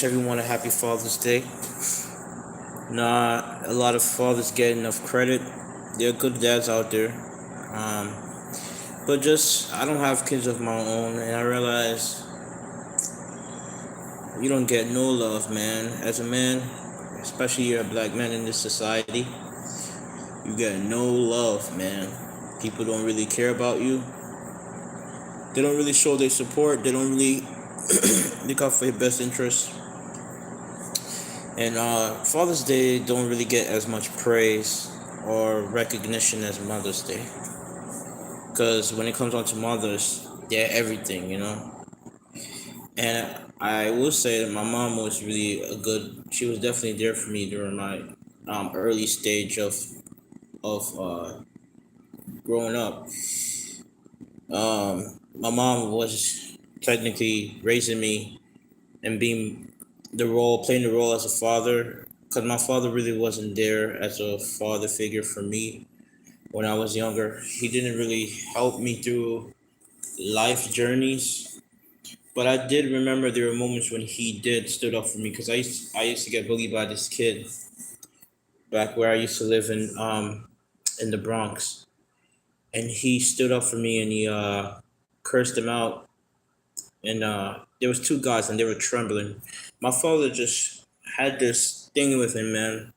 everyone a happy Father's Day. Not a lot of fathers get enough credit. There are good dads out there. Um, but just, I don't have kids of my own, and I realize you don't get no love, man. As a man, especially you're a black man in this society, you get no love, man. People don't really care about you. They don't really show their support. They don't really look out for your best interests. And Father's Day don't really get as much praise or recognition as Mother's Day. Because when it comes on to mothers, they're everything, you know. And I will say that my mom was really she was definitely there for me during my early stage of growing up. My mom was technically raising me and playing the role as a father, because my father really wasn't there as a father figure for me when I was younger. He didn't really help me through life journeys, but I did remember there were moments when he did stood up for me, because I used to get bullied by this kid back where I used to live in the Bronx, and he stood up for me and he cursed him out, and there was two guys and they were trembling. My father just had this thing with him, man,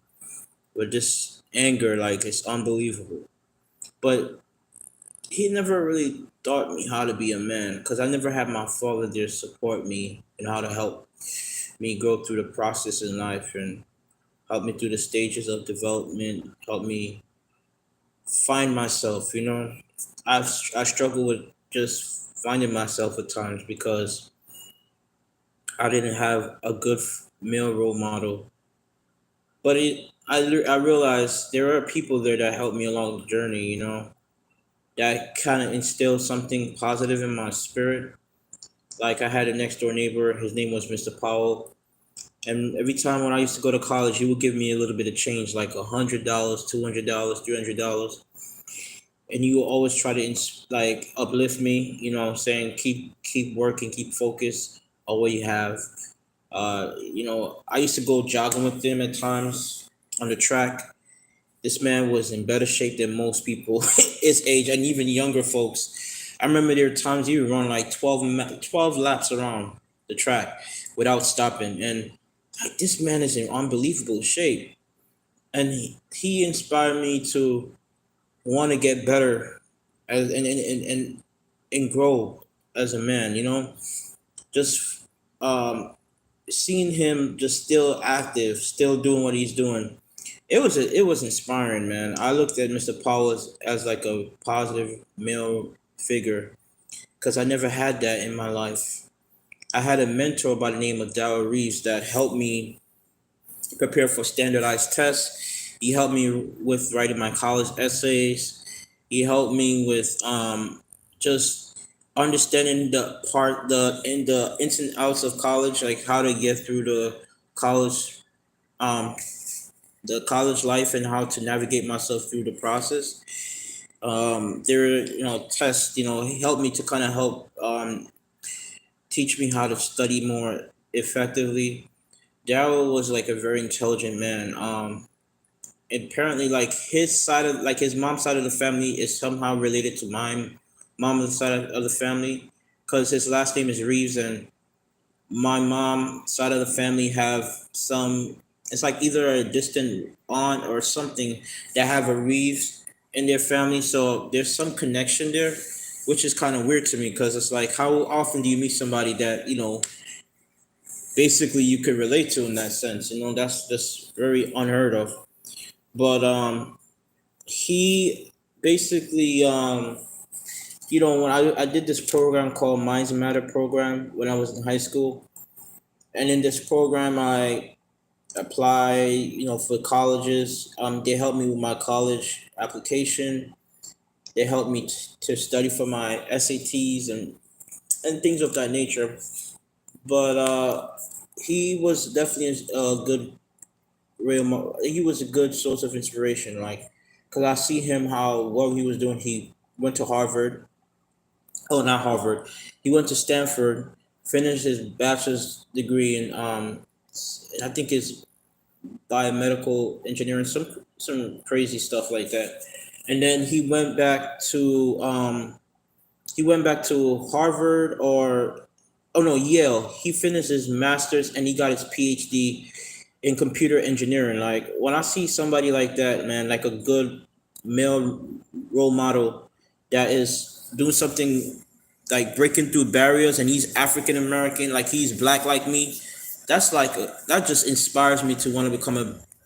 with this anger, like it's unbelievable. But he never really taught me how to be a man, because I never had my father there support me and how to help me go through the process in life and help me through the stages of development, help me find myself. I struggle with just finding myself at times because I didn't have a good male role model. But I realized there are people there that helped me along the journey, that kind of instilled something positive in my spirit. Like I had a next door neighbor, his name was Mr. Powell. And every time when I used to go to college, he would give me a little bit of change, like $100, $200, $300, and he would always try to like uplift me. Saying keep working, keep focused on what you have. I used to go jogging with him at times on the track. This man was in better shape than most people his age and even younger folks. I remember there were times he would run like 12 laps around the track without stopping. And like, this man is in unbelievable shape. And he inspired me to want to get better and grow as a man, Just seeing him just still active, still doing what he's doing, it was inspiring, man. I looked at Mr. Powell as like a positive male figure because I never had that in my life. I had a mentor by the name of Darrell Reeves that helped me prepare for standardized tests. He helped me with writing my college essays. He helped me with just understanding the ins and outs of college, like how to get through college um, the college life and how to navigate myself through the process. There were, tests. He helped me to kind of help teach me how to study more effectively. Daryl was like a very intelligent man. Apparently, like his mom's side of the family is somehow related to my mom's side of the family, because his last name is Reeves, and my mom side of the family have some. It's like either a distant aunt or something that have a Reeves in their family, so there's some connection there, which is kind of weird to me because it's like, how often do you meet somebody that basically you could relate to in that sense? That's just very unheard of. But he basically when I did this program called Minds Matter program when I was in high school, and in this program I apply, for colleges. They helped me with my college application. They helped me to study for my SATs and things of that nature. But he was definitely a good he was a good source of inspiration. Like, cause I see him how what he was doing. He went to Harvard. Oh, not Harvard. He went to Stanford, finished his bachelor's degree in I think it's biomedical engineering, some crazy stuff like that. And then he went back to Harvard or oh no, Yale. He finished his master's and he got his PhD in computer engineering. Like when I see somebody like that, man, like a good male role model that is doing something like breaking through barriers, and he's African American, like he's black like me. That's like that just inspires me to want to become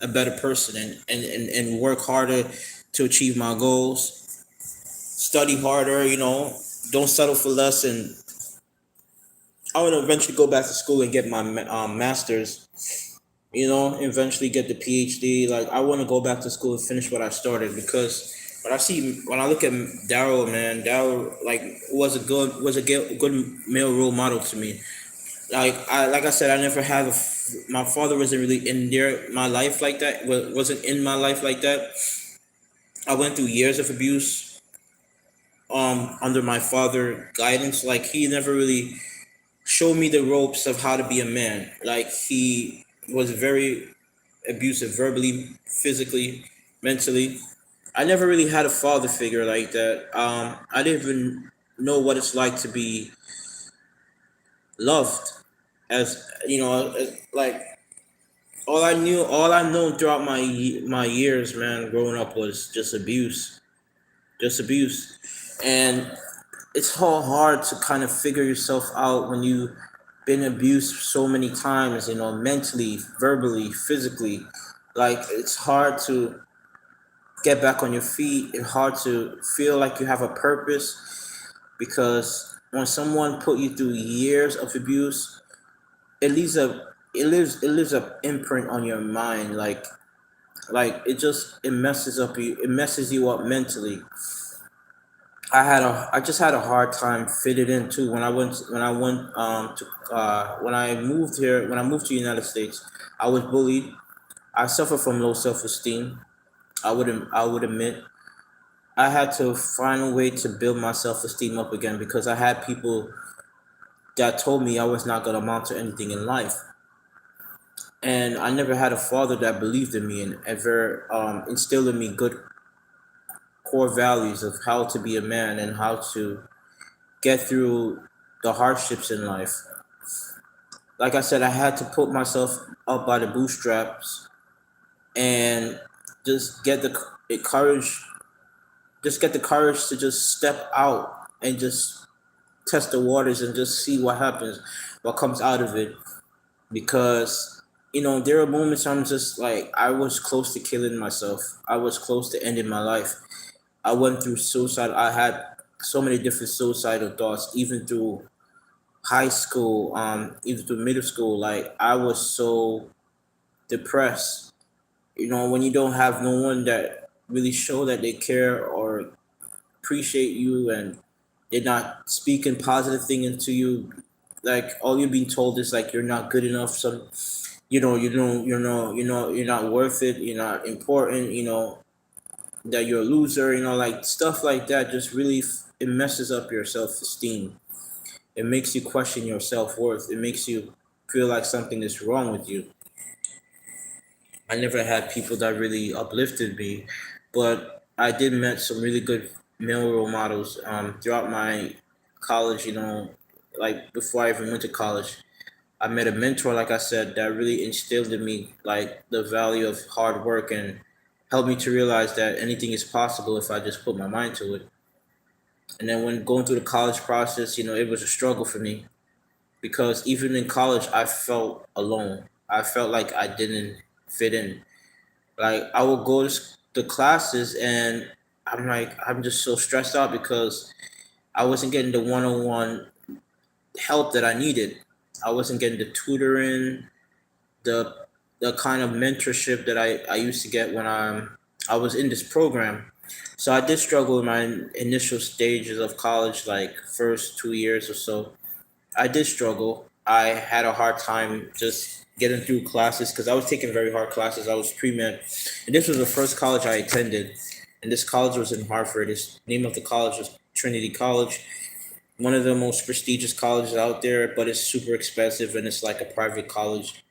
a better person and work harder to achieve my goals. Study harder, don't settle for less, and I want to eventually go back to school and get my master's. Eventually get the PhD. Like I want to go back to school and finish what I started because when I look at Daryl, man, Daryl like was a good male role model to me. Like I said, I never had my father wasn't really in my life like that. Wasn't in my life like that. I went through years of abuse under my father guidance. Like he never really showed me the ropes of how to be a man. Like he was very abusive verbally, physically, mentally. I never really had a father figure like that. I didn't even know what it's like to be loved. As like all I known throughout my years, man, growing up was just abuse, and it's all hard to kind of figure yourself out when you've been abused so many times, mentally, verbally, physically. Like it's hard to get back on your feet. It's hard to feel like you have a purpose because when someone put you through years of abuse, it leaves a imprint on your mind. Like it messes you up mentally. I just had a hard time fitting in too when I moved to the United States. I was bullied. I suffered from low self-esteem. I would admit I had to find a way to build my self-esteem up again because I had people that told me I was not going to amount to anything in life. And I never had a father that believed in me and ever instilled in me good core values of how to be a man and how to get through the hardships in life. Like I said, I had to put myself up by the bootstraps and just get the courage, to just step out and just test the waters and just see what happens, what comes out of it. Because there are moments I'm just like I was close to killing myself. I was close to ending my life. I went through suicide. I had so many different suicidal thoughts, even through high school, even through middle school. Like I was so depressed. When you don't have no one that really show that they care or appreciate you, and they're not speaking positive thing into you. Like all you're being told is like you're not good enough. Some, you're not worth it. You're not important. That you're a loser. Like stuff like that. Just really it messes up your self esteem. It makes you question your self worth. It makes you feel like something is wrong with you. I never had people that really uplifted me, but I did met some really good male role models throughout my college. Like before I even went to college, I met a mentor, like I said, that really instilled in me like the value of hard work and helped me to realize that anything is possible if I just put my mind to it. And then when going through the college process, it was a struggle for me because even in college, I felt alone. I felt like I didn't fit in. Like I would go to the classes and I'm just so stressed out because I wasn't getting the one-on-one help that I needed. I wasn't getting the tutoring, the the kind of mentorship that I used to get when I was in this program. So I did struggle in my initial stages of college, like first 2 years or so. I did struggle. I had a hard time just getting through classes because I was taking very hard classes. I was pre-med, and this was the first college I attended. And this college was in Hartford. This name of the college was Trinity College, one of the most prestigious colleges out there, but it's super expensive and it's like a private college.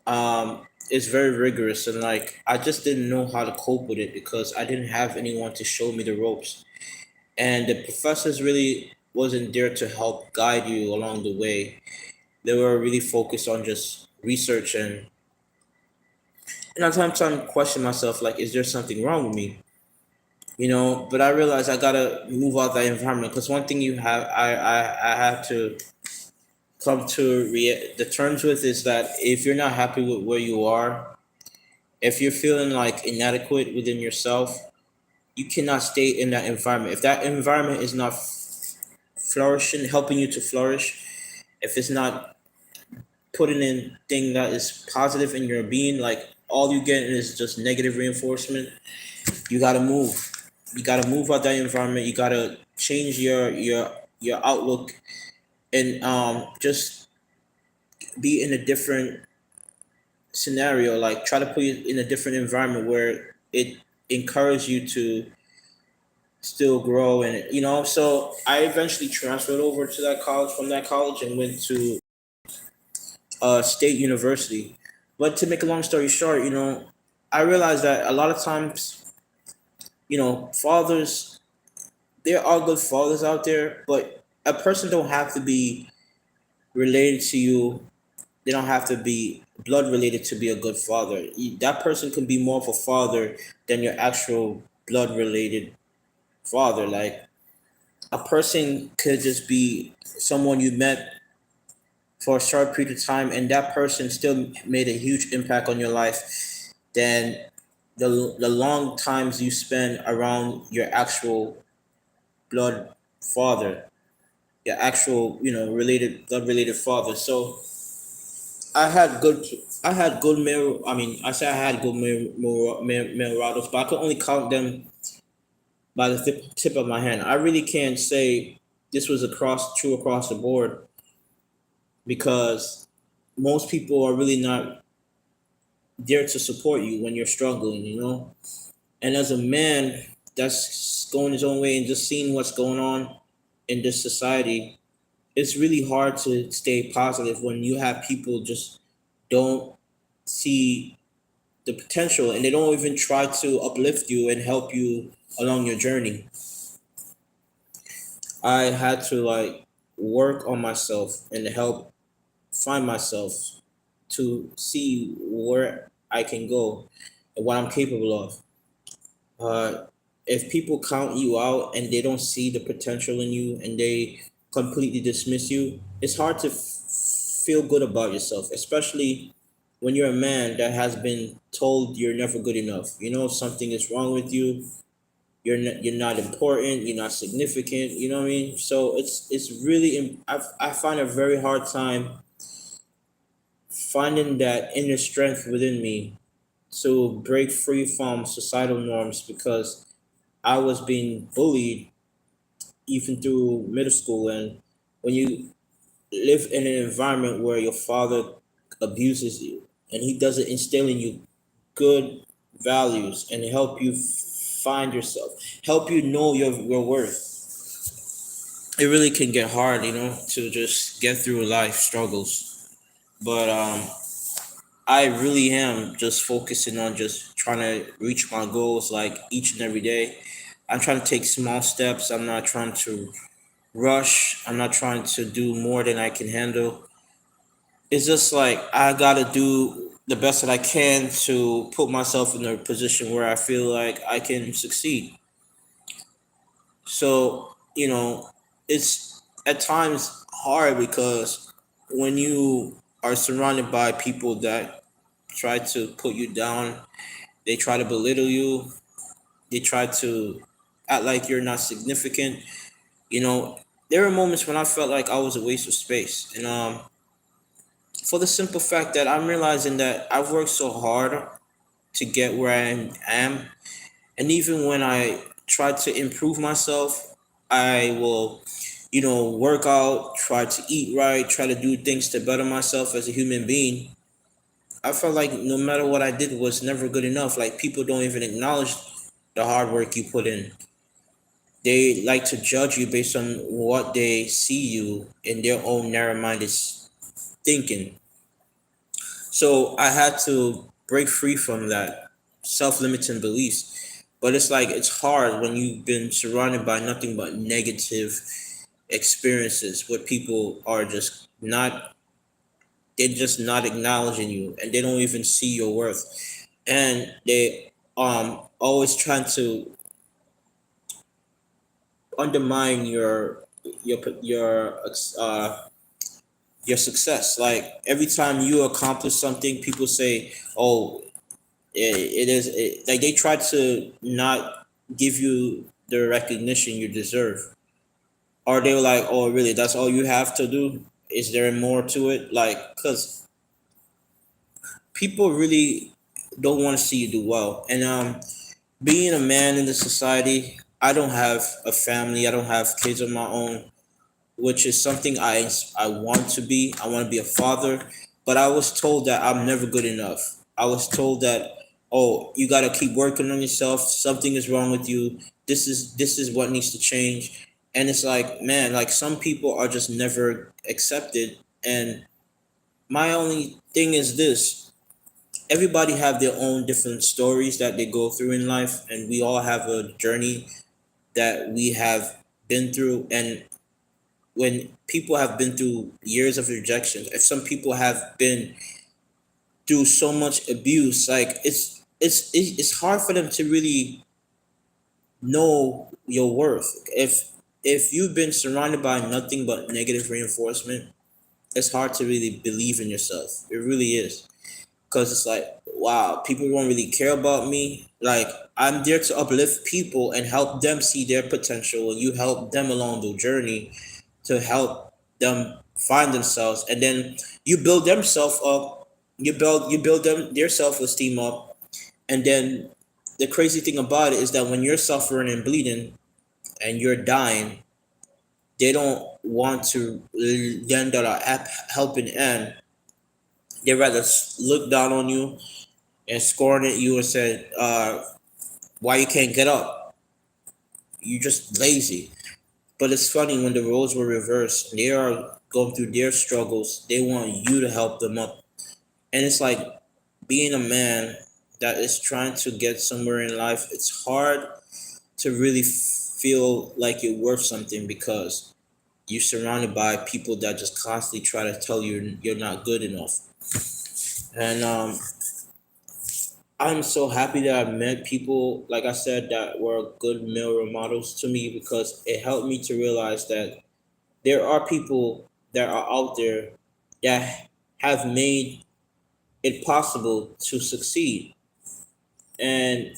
is very rigorous, and like I just didn't know how to cope with it because I didn't have anyone to show me the ropes, and the professors really wasn't there to help guide you along the way. They were really focused on just research, and at times I question myself like, is there something wrong with me? But I realized I gotta move out that environment because one thing I have to come to the terms with is that if you're not happy with where you are, if you're feeling like inadequate within yourself, you cannot stay in that environment. If that environment is not flourishing, helping you to flourish, if it's not putting in thing that is positive in your being, like all you get is just negative reinforcement, you gotta move. You gotta move out that environment. You gotta change your outlook and just be in a different scenario. Like try to put you in a different environment where it encourages you to still grow and so I eventually transferred over to that college from that college and went to state university. But to make a long story short, I realized that a lot of times, fathers, there are good fathers out there, but a person don't have to be related to you. They don't have to be blood related to be a good father. That person can be more of a father than your actual blood related father. Like a person could just be someone you met for a short period of time and that person still made a huge impact on your life, then the long times you spend around your actual blood father, your actual related blood related father. So I had good I had good male I mean I say I had good male routers, but I could only count them by the tip of my hand. I really can't say this was true across the board because most people are really not there to support you when you're struggling. And as a man that's going his own way and just seeing what's going on in this society, it's really hard to stay positive when you have people just don't see the potential and they don't even try to uplift you and help you along your journey. I had to like work on myself and help find myself to see where I can go and what I'm capable of. Uh, if people count you out and they don't see the potential in you and they completely dismiss you, it's hard to feel good about yourself, especially when you're a man that has been told you're never good enough. Something is wrong with you. You're not important. You're not significant. You know what I mean? So it's really I find a very hard time finding that inner strength within me to break free from societal norms because I was being bullied even through middle school. And when you live in an environment where your father abuses you and he doesn't instill in you good values and help you find yourself, help you know your worth, it really can get hard, to just get through life struggles. But I really am just focusing on just trying to reach my goals like each and every day. I'm trying to take small steps. I'm not trying to rush. I'm not trying to do more than I can handle. It's just like I gotta do the best that I can to put myself in a position where I feel like I can succeed. So, it's at times hard because when you are surrounded by people that try to put you down, they try to belittle you, they try to act like you're not significant. You know, there were moments when I felt like I was a waste of space. And for the simple fact that I'm realizing that I've worked so hard to get where am. And even when I try to improve myself, I will, work out, try to eat right, try to do things to better myself as a human being. I felt like no matter what I did was never good enough. Like people don't even acknowledge the hard work you put in. They like to judge you based on what they see you in their own narrow-minded thinking. So I had to break free from that self-limiting beliefs. But it's like it's hard when you've been surrounded by nothing but negative experiences where people are just not, they're just not acknowledging you and they don't even see your worth. And they always trying to undermine your your success. Like every time you accomplish something, people say, "Oh, like they try to not give you the recognition you deserve." Or they were like, "Oh, really? That's all you have to do? Is there more to it?" Like, cause people really don't want to see you do well. And being a man in the society, I don't have a family. I don't have kids of my own, which is something I want to be. I want to be a father, but I was told that I'm never good enough. I was told that, oh, you got to keep working on yourself. Something is wrong with you. This is what needs to change. And it's like, man, like some people are just never accepted. And my only thing is this: everybody have their own different stories that they go through in life, and we all have a journey that we have been through. And when people have been through years of rejection, if some people have been through so much abuse, like it's hard for them to really know your worth. If you've been surrounded by nothing but negative reinforcement, it's hard to really believe in yourself. It really is. Because it's like, wow, people don't really care about me. Like, I'm there to uplift people and help them see their potential, and you help them along the journey to help them find themselves, and then you build themselves up. You build their self-esteem up. And then the crazy thing about it is that when you're suffering and bleeding and you're dying, they don't want to lend a helping hand. They rather look down on you and scoring at you and said, why you can't get up? You just lazy. But it's funny when the roles were reversed and they are going through their struggles, they want you to help them up. And it's like being a man that is trying to get somewhere in life, it's hard to really feel like you're worth something because you're surrounded by people that just constantly try to tell you you're not good enough. And I'm so happy that I met people, like I said, that were good male role models to me because it helped me to realize that there are people that are out there that have made it possible to succeed. And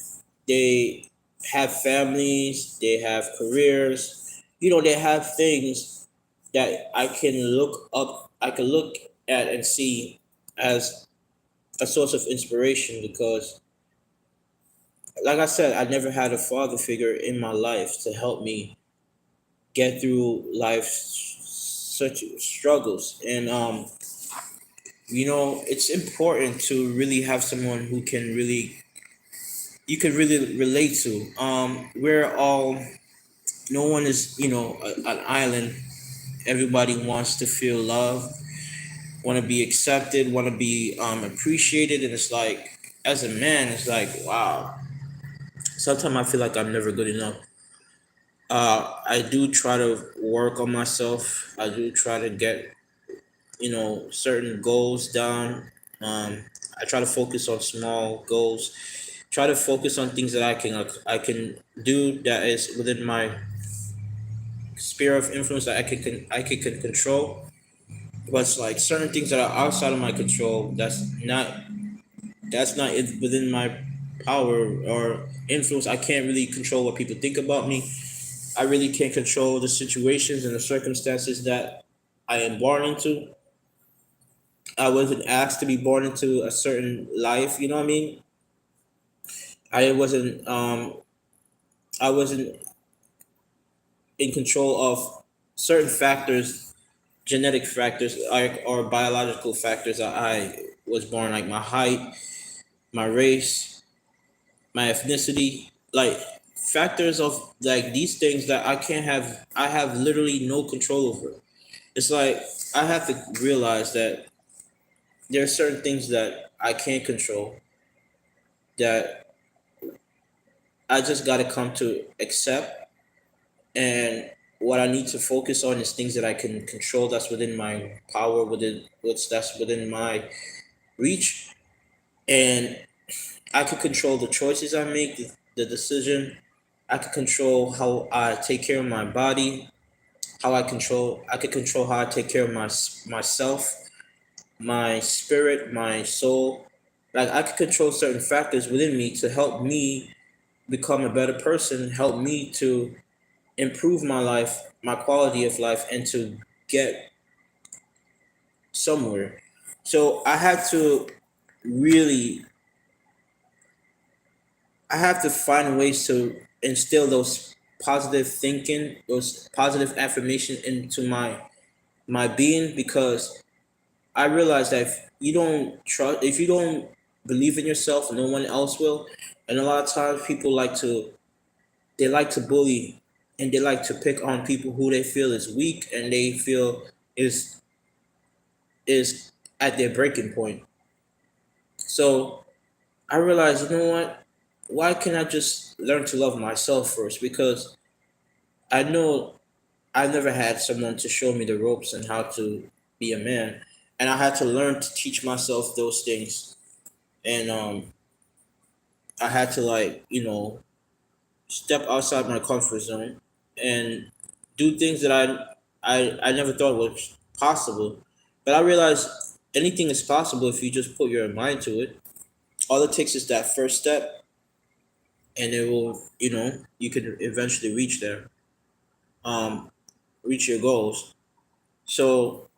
they have families, they have careers, they have things that I can look at and see as a source of inspiration because like I said, I never had a father figure in my life to help me get through life's such struggles. And it's important to really have someone who can really you can really relate to. We're all no one is, an island. Everybody wants to feel love, want to be accepted, want to be appreciated, and it's like as a man, it's like wow. Sometimes I feel like I'm never good enough. I do try to work on myself. I do try to get, certain goals down. I try to focus on small goals. Try to focus on things that I can do that is within my sphere of influence that I can control. But it's like certain things that are outside of my control. That's not within my power or influence. I can't really control what people think about me. I really can't control the situations and the circumstances that I am born into. I wasn't asked to be born into a certain life, you know what I mean? I wasn't I wasn't in control of certain factors, genetic factors or biological factors that I was born, like my height, my race, my ethnicity, like factors of like these things that I have literally no control over. It's like I have to realize that there are certain things that I can't control that I just got to come to accept. And what I need to focus on is things that I can control, that's within my power, within what's that's within my reach. And I could control the choices I make, the decision. I could control how I take care of my body, I could control how I take care of myself, my spirit, my soul. Like I could control certain factors within me to help me become a better person, help me to improve my life, my quality of life, and to get somewhere. So really, I have to find ways to instill those positive thinking, those positive affirmation into my being, because I realize that if you don't believe in yourself, no one else will. And a lot of times people they like to bully, and they like to pick on people who they feel is weak and they feel is is at their breaking point. So I realized, you know what? Why can't I just learn to love myself first? Because I know I never had someone to show me the ropes and how to be a man, and I had to learn to teach myself those things. And I had to, like, step outside my comfort zone and do things that I never thought was possible. But I realized anything is possible if you just put your mind to it. All it takes is that first step, and it will, you can eventually reach there, um, reach your goals. So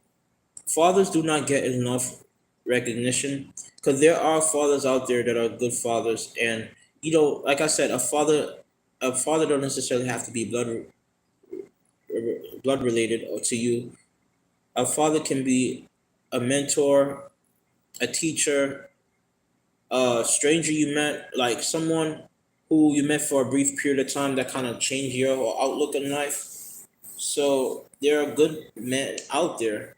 fathers do not get enough recognition, because there are fathers out there that are good fathers, and like I said, a father don't necessarily have to be blood related or to you. A father can be a mentor, a teacher, a stranger you met, like someone who you met for a brief period of time that kind of changed your outlook in life. So there are good men out there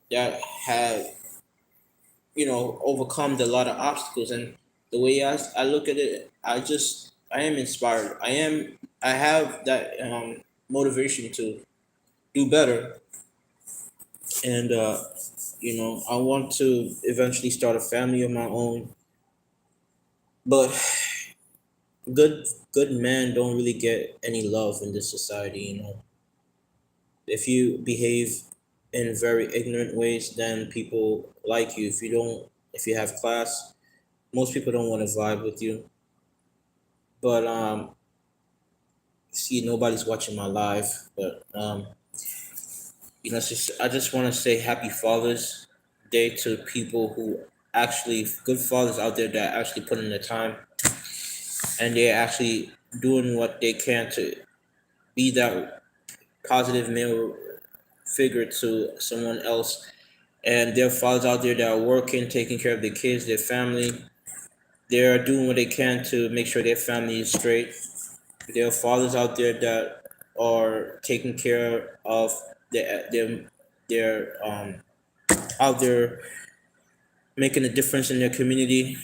that have, overcome a lot of obstacles. And the way I look at it, I am inspired. I have that motivation to do better. And I want to eventually start a family of my own. But good good men don't really get any love in this society. If you behave in very ignorant ways, then people like you. If you have class, most people don't want to vibe with you. But see, nobody's watching my live. But I just want to say Happy Father's Day to people who actually, good fathers out there that actually put in the time, and they're actually doing what they can to be that positive male figure to someone else. And there are fathers out there that are working, taking care of their kids, their family. They're doing what they can to make sure their family is straight. There are fathers out there that are taking care of their out there making a difference in their community,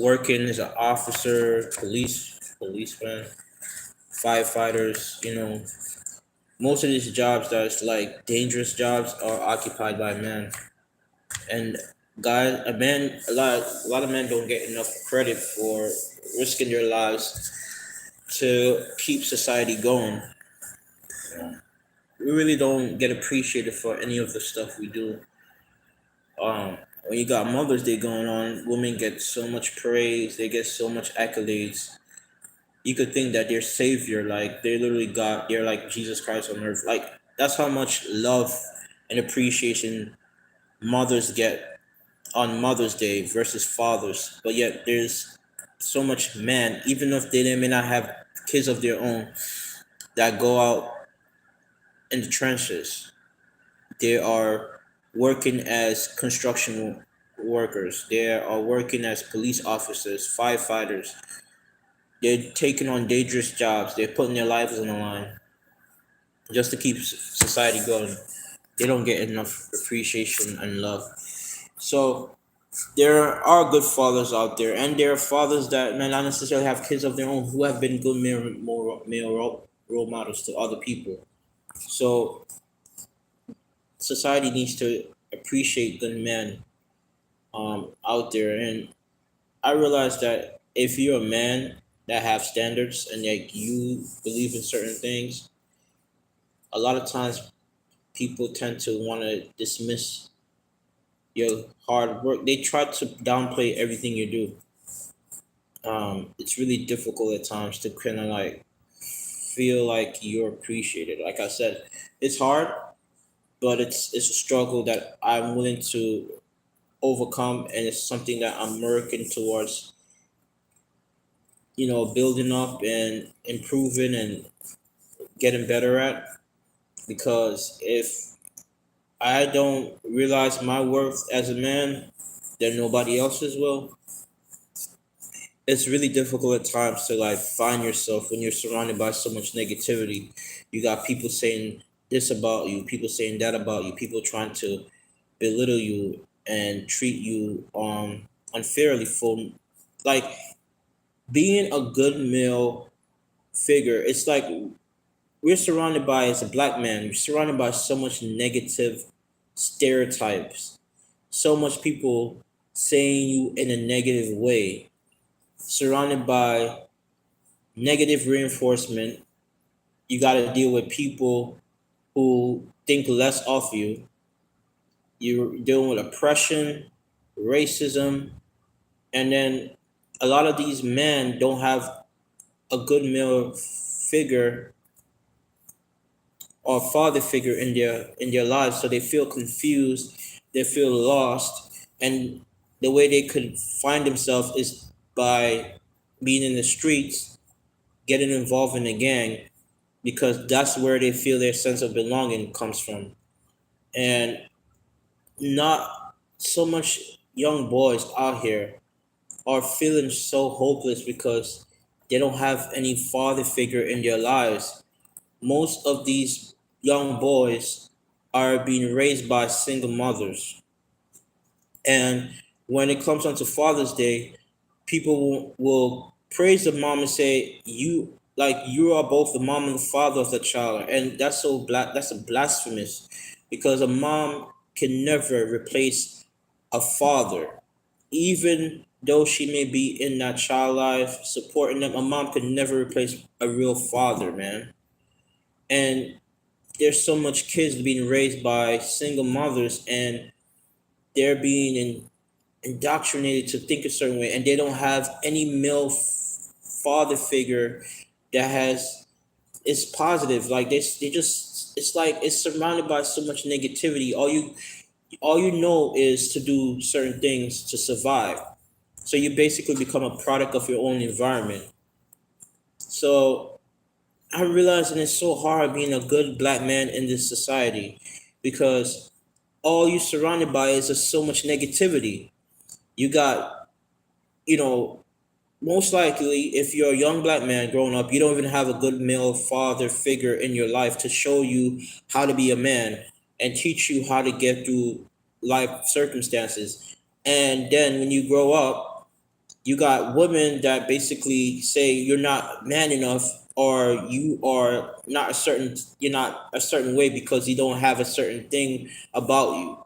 working as an officer, policeman, firefighters. Most of these jobs that's like dangerous jobs are occupied by men. And a lot of men don't get enough credit for risking their lives to keep society going. We really don't get appreciated for any of the stuff we do. When you got Mother's Day going on, women get so much praise, they get so much accolades. You could think that they're savior, like they're like Jesus Christ on earth. Like that's how much love and appreciation mothers get on Mother's Day versus fathers. But yet there's so much men, even if they may not have kids of their own, that go out in the trenches. They are working as construction workers. They are working as police officers, firefighters. They're taking on dangerous jobs. They're putting their lives on the line just to keep society going. They don't get enough appreciation and love. So there are good fathers out there, and there are fathers that may not necessarily have kids of their own who have been good male role models to other people. So society needs to appreciate good men out there, and I realize that if you're a man that have standards and like you believe in certain things, a lot of times people tend to want to dismiss your hard work. They try to downplay everything you do. It's really difficult at times to kind of like feel like you're appreciated. Like I said, it's hard, but it's a struggle that I'm willing to overcome, and it's something that I'm working towards. Building up and improving and getting better at. Because if I don't realize my worth as a man, then nobody else's will. It's really difficult at times to like find yourself when you're surrounded by so much negativity. You got people saying this about you, people saying that about you, people trying to belittle you and treat you unfairly for like being a good male figure. It's like we're surrounded by, as a black man, we're surrounded by so much negative stereotypes, so much people saying you in a negative way, surrounded by negative reinforcement. You got to deal with people who think less of you. You're dealing with oppression, racism, and then a lot of these men don't have a good male figure or father figure in their lives, so they feel confused, they feel lost, and the way they could find themselves is by being in the streets, getting involved in a gang, because that's where they feel their sense of belonging comes from. And not so much young boys out here are feeling so hopeless because they don't have any father figure in their lives. Most of these young boys are being raised by single mothers. And when it comes onto Father's Day, people will praise the mom and say, you are both the mom and the father of the child. And that's a blasphemous, because a mom can never replace a father. Even though she may be in that child life supporting them, a mom can never replace a real father, man. And there's so much kids being raised by single mothers, and they're being indoctrinated to think a certain way, and they don't have any male father figure that has is positive. Like they just, it's like it's surrounded by so much negativity. All you know is to do certain things to survive. So you basically become a product of your own environment. So I'm realizing it's so hard being a good black man in this society, because all you're surrounded by is just so much negativity. You got, you know, most likely, if you're a young black man growing up, you don't even have a good male father figure in your life to show you how to be a man and teach you how to get through life circumstances. And then when you grow up, you got women that basically say you're not man enough, or you're not a certain way because you don't have a certain thing about you.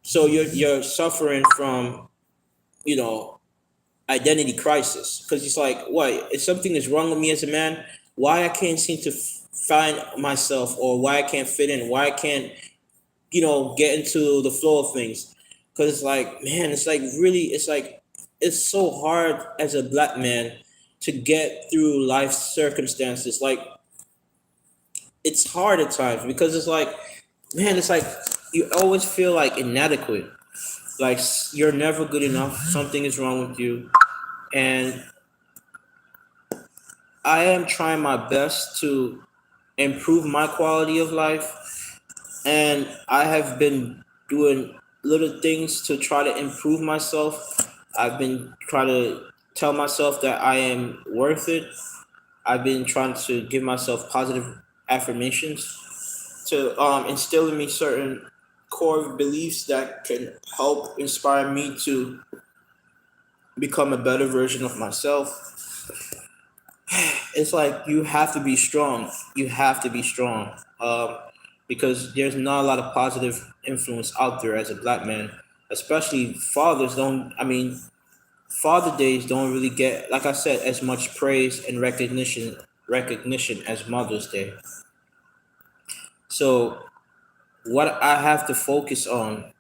So you're suffering from, you know, identity crisis, because it's like, what if something is wrong with me as a man? Why I can't seem to find myself, or why I can't fit in, why I can't, get into the flow of things? Because it's like, man, it's like really, it's like it's so hard as a black man to get through life circumstances. Like, it's hard at times because it's like, man, it's like you always feel like inadequate, like you're never good enough, something is wrong with you. And I am trying my best to improve my quality of life, and I have been doing little things to try to improve myself. I've been trying to tell myself that I am worth it. I've been trying to give myself positive affirmations to instill in me certain core beliefs that can help inspire me to become a better version of myself. It's like you have to be strong. You have to be strong, because there's not a lot of positive influence out there as a black man. Especially fathers don't. I mean, Father Days don't really get, like I said, as much praise and recognition as Mother's Day. So what I have to focus on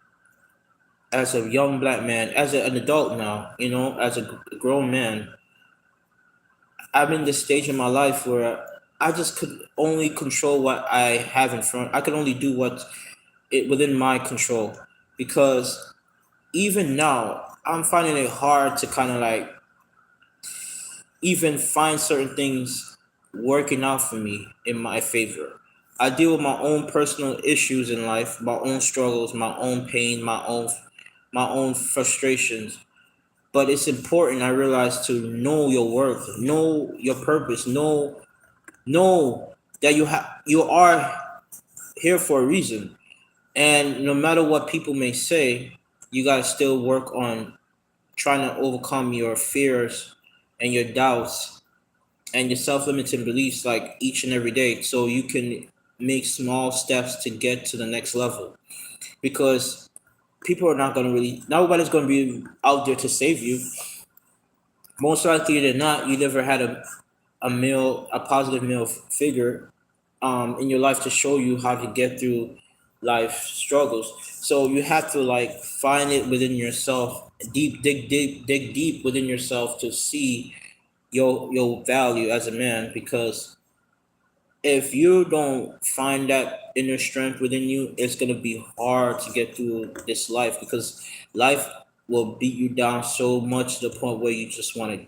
as a young black man, as an adult now, as a grown man, I'm in this stage in my life where I just could only control what I have in front. I could only do what it within my control, because even now I'm finding it hard to kind of like even find certain things working out for me in my favor. I deal with my own personal issues in life, my own struggles, my own pain, my own frustrations. But it's important, I realize, to know your worth, know your purpose, know that you are here for a reason. And no matter what people may say, you gotta still work on trying to overcome your fears and your doubts and your self-limiting beliefs, like each and every day, so you can make small steps to get to the next level. Because people are not going to really, nobody's going to be out there to save you. Most likely than not, you never had a positive male figure in your life to show you how to get through life struggles. So you have to like find it within yourself, dig deep within yourself to see your value as a man. Because if you don't find that inner strength within you, it's gonna be hard to get through this life, because life will beat you down so much to the point where you just want to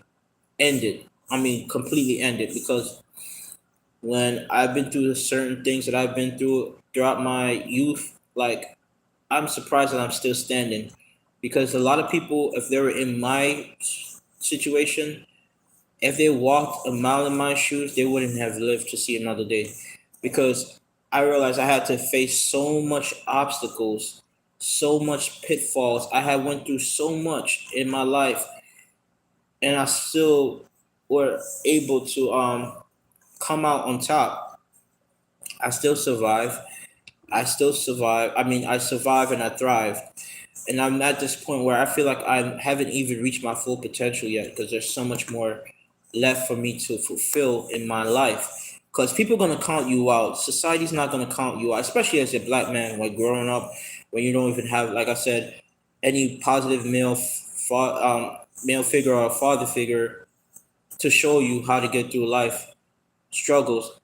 end it. I mean, completely end it. Because when I've been through certain things that I've been through throughout my youth, like I'm surprised that I'm still standing. Because a lot of people, if they were in my situation, if they walked a mile in my shoes, they wouldn't have lived to see another day. Because I realized I had to face so much obstacles, so much pitfalls. I had went through so much in my life, and I still were able to come out on top. I still survive. I still survive. I mean, I survive and I thrive. And I'm at this point where I feel like I haven't even reached my full potential yet, because there's so much more left for me to fulfill in my life. Because people are gonna count you out. Society's not gonna count you out, especially as a black man. Like growing up, when you don't even have, like I said, any positive male figure or father figure to show you how to get through life struggles.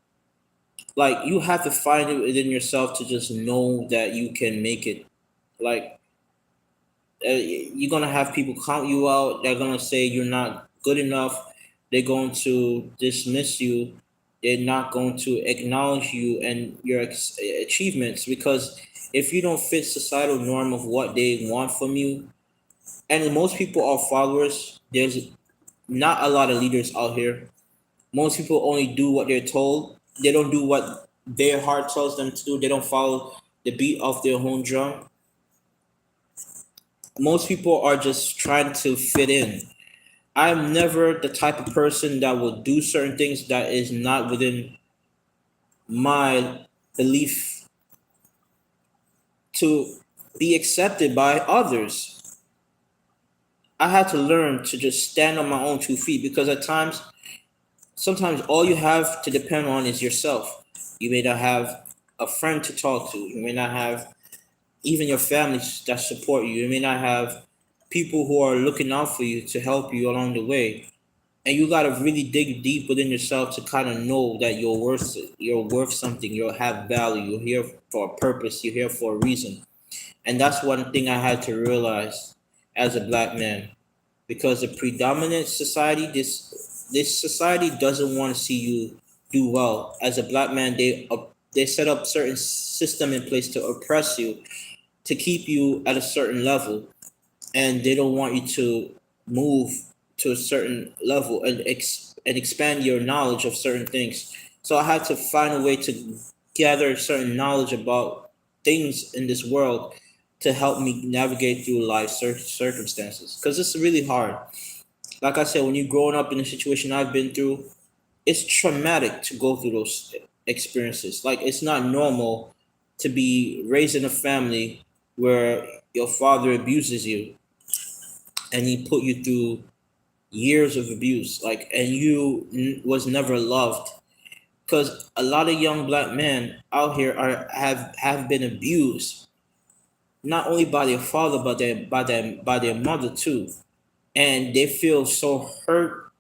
Like you have to find it within yourself to just know that you can make it. Like you're gonna have people count you out. They're gonna say you're not good enough. They're going to dismiss you. They're not going to acknowledge you and your achievements, because if you don't fit societal norm of what they want from you, and most people are followers. There's not a lot of leaders out here. Most people only do what they're told. They don't do what their heart tells them to do. They don't follow the beat of their own drum. Most people are just trying to fit in. I'm never the type of person that will do certain things that is not within my belief to be accepted by others. I had to learn to just stand on my own 2 feet, because at times, sometimes all you have to depend on is yourself. You may not have a friend to talk to. You may not have even your family that support you. You may not have people who are looking out for you to help you along the way. And you gotta really dig deep within yourself to kind of know that you're worth it. You're worth something. You have value. You're here for a purpose. You're here for a reason. And that's one thing I had to realize as a black man, because the predominant society, this society doesn't want to see you do well. As a black man, they set up certain system in place to oppress you, to keep you at a certain level, and they don't want you to move to a certain level and and expand your knowledge of certain things. So I had to find a way to gather certain knowledge about things in this world to help me navigate through life circumstances, because it's really hard. Like I said, when you're growing up in a situation I've been through, it's traumatic to go through those experiences. Like, it's not normal to be raised in a family where your father abuses you and he put you through years of abuse, like, and you was never loved. Because a lot of young black men out here have been abused, not only by their father but by their mother too, and they feel so hurt.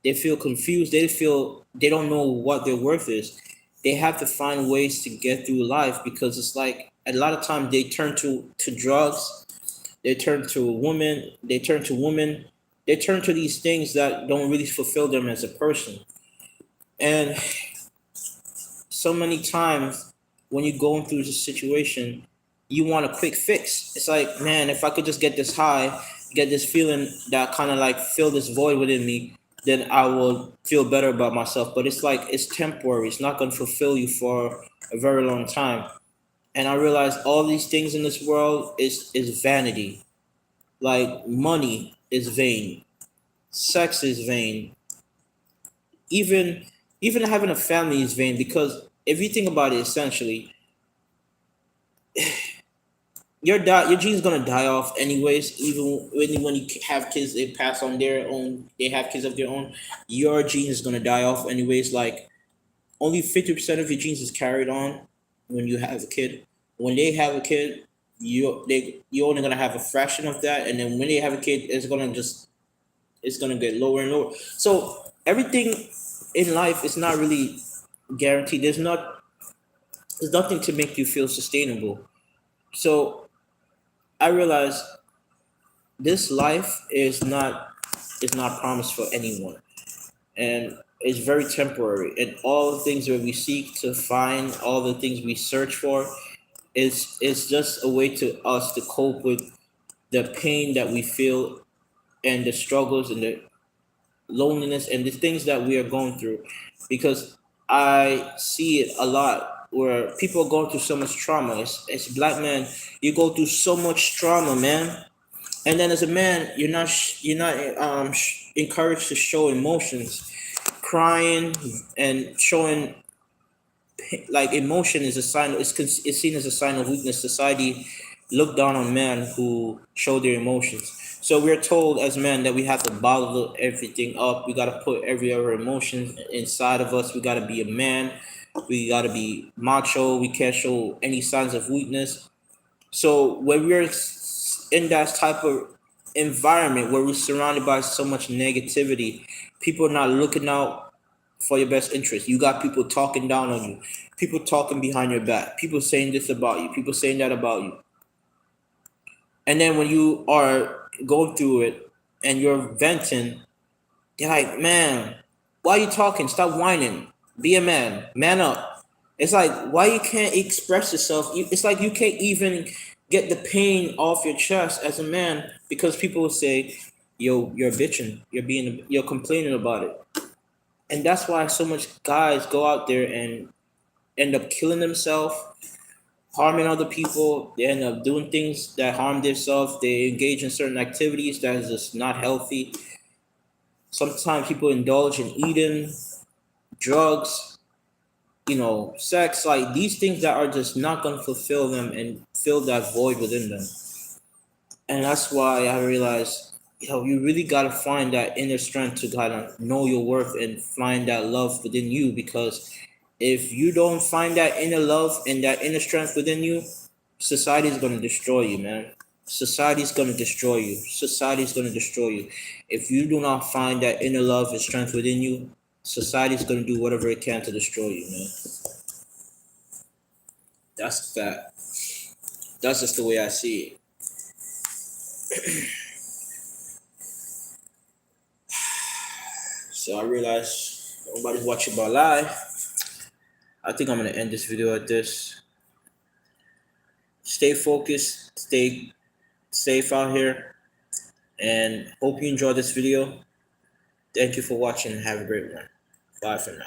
They feel confused. They feel they don't know what their worth is. They have to find ways to get through life, because it's like a lot of times they turn to drugs, they turn to women, they turn to these things that don't really fulfill them as a person. And so many times when you're going through this situation, you want a quick fix. It's like, man, if I could just get this high, get this feeling that kind of like fill this void within me, then I will feel better about myself. But it's like, it's temporary. It's not going to fulfill you for a very long time. And I realized all these things in this world is vanity. Like, money is vain, sex is vain, even even having a family is vain, because if you think about it, essentially, your gene's gonna die off anyways. Even when you have kids, they pass on their own. They have kids of their own. Your gene is gonna die off anyways. Like, only 50% of your genes is carried on when you have a kid. When they have a kid, you're only gonna have a fraction of that, and then when they have a kid, it's gonna get lower and lower. So everything in life is not really guaranteed. There's nothing to make you feel sustainable. So I realized this life is not promised for anyone, and it's very temporary. And all the things that we seek to find, all the things we search for, is just a way to us to cope with the pain that we feel, and the struggles, and the loneliness, and the things that we are going through. Because I see it a lot where people are going through so much trauma. As a black man, you go through so much trauma, man. And then as a man, you're not encouraged to show emotions. Crying and showing, like, emotion is a sign. It's seen as a sign of weakness. Society look down on men who show their emotions. So we're told as men that we have to bottle everything up. We gotta put every other emotion inside of us. We gotta be a man. We gotta be macho. We can't show any signs of weakness. So when we're in that type of environment where we're surrounded by so much negativity, people are not looking out for your best interest. You got people talking down on you, people talking behind your back, people saying this about you, people saying that about you. And then when you are going through it and you're venting, they're like, man, why are you talking? Stop whining. Be a man. Man up. It's like, why you can't express yourself? It's like you can't even get the pain off your chest as a man, because people will say, yo, you're bitching. You're complaining about it. And that's why so much guys go out there and end up killing themselves, harming other people. They end up doing things that harm themselves. They engage in certain activities that is just not healthy. Sometimes people indulge in eating, drugs, sex, like these things that are just not going to fulfill them and fill that void within them. And that's why I realized, you really got to find that inner strength to kind of know your worth and find that love within you. Because if you don't find that inner love and that inner strength within you, society is going to destroy you, man. Society is going to destroy you. Society is going to destroy you. If you do not find that inner love and strength within you, society is going to do whatever it can to destroy you, man. That's that. That's just the way I see it. So I realized nobody's watching my live. I think I'm gonna end this video at this. Stay focused, stay safe out here, and hope you enjoyed this video. Thank you for watching and have a great one. Bye for now.